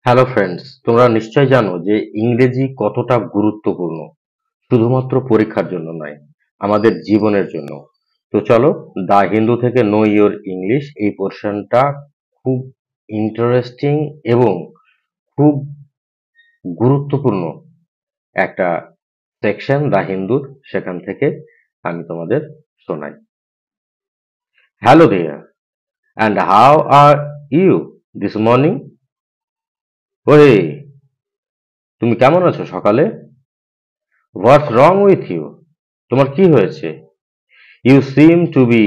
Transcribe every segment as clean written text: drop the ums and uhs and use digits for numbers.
Hello friends, তোমরা নিশ্চয় জানো যে ইংরেজি কতটা গুরুত্বপূর্ণ। শুধুমাত্র পরীক্ষার জন্য নয়, আমাদের জীবনের জন্য। তো চলো, দা হিন্দু থেকে নো ইওর ইংলিশ এই পোর্শনটা খুব ইন্টারেস্টিং এবং খুব গুরুত্বপূর্ণ একটা সেকশন দা হিন্দুর, সেখান থেকে আমি তোমাদের শোনাই। Hello there, and how are you this morning? ওরে, তুমি কেমন আছো সকালে? What's wrong with you? তোমার কি হয়েছে? You seem to be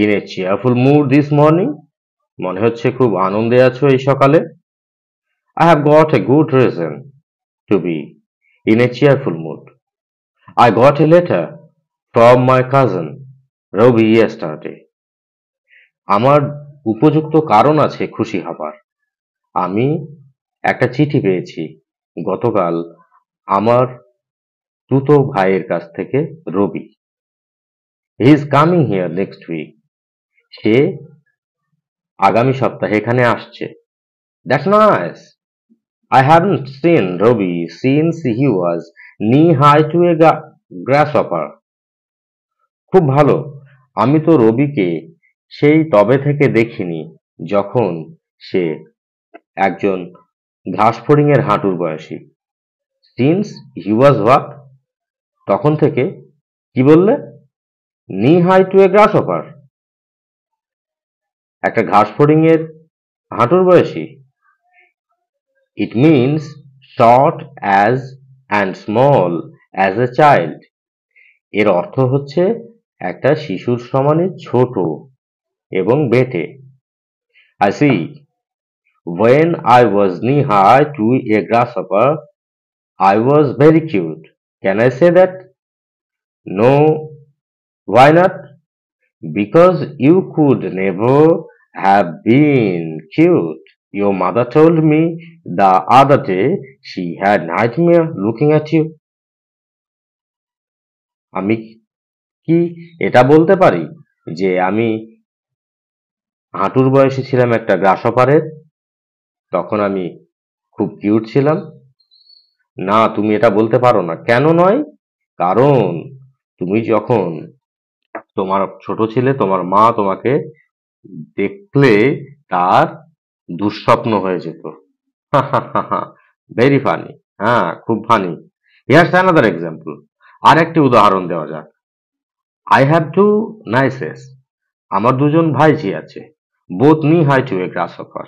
in a cheerful mood this morning. মনে হচ্ছে খুব আনন্দে আছো এই সকালে। I have got a good reason to be in a cheerful mood. I got a letter from my cousin Rabi yesterday. আমার উপযুক্ত কারণ আছে খুশি হবার। আমি একটা চিঠি পেয়েছি গতকাল আমার তুতো ভাইয়ের কাছ থেকে, Robi. He is coming here next week. সে আগামী সপ্তাহে এখানে আসছে। That's nice. I haven't seen Robbie since he was knee-high to a grasshopper. খুব ভালো। আমি তো রবিকে সেই তবে থেকে দেখিনি যখন সে একজন ঘাসফড়িংয়ের হাঁটুর বয়সী। Since he was what? তখন থেকে? কি বললে? knee-high to a grasshopper? একটা ঘাসফড়িংয়ের হাঁটুর বয়সী? It means short as and small as a child. এর অর্থ হচ্ছে একটা শিশুর সমানে ছোট এবং বেঁটে। I see. When I was knee high to a grasshopper, I was very cute. Can I say that? No. Why not? Because you could never have been cute. Your mother told me the other day she had nightmare looking at you. আমি কি এটা বলতে পারি যে আমি হাঁটুর বয়সী ছিলাম একটা গ্রাসহপারের? তখন আমি খুব কিউট ছিলাম? না, তুমি এটা বলতে পারো না। কেন নয়? কারণ তুমি যখন তোমার ছোট ছিলে, তোমার মা তোমাকে দেখলে তার দুঃস্বপ্ন হয়ে যেত। Very funny. হ্যাঁ, খুব ফানি। Here's another example. আর একটি উদাহরণ দেওয়া যাক। I have two nieces. আমার দুজন ভাইঝি আছে। বোথ নি হাই টু এ গ্রাসহপার।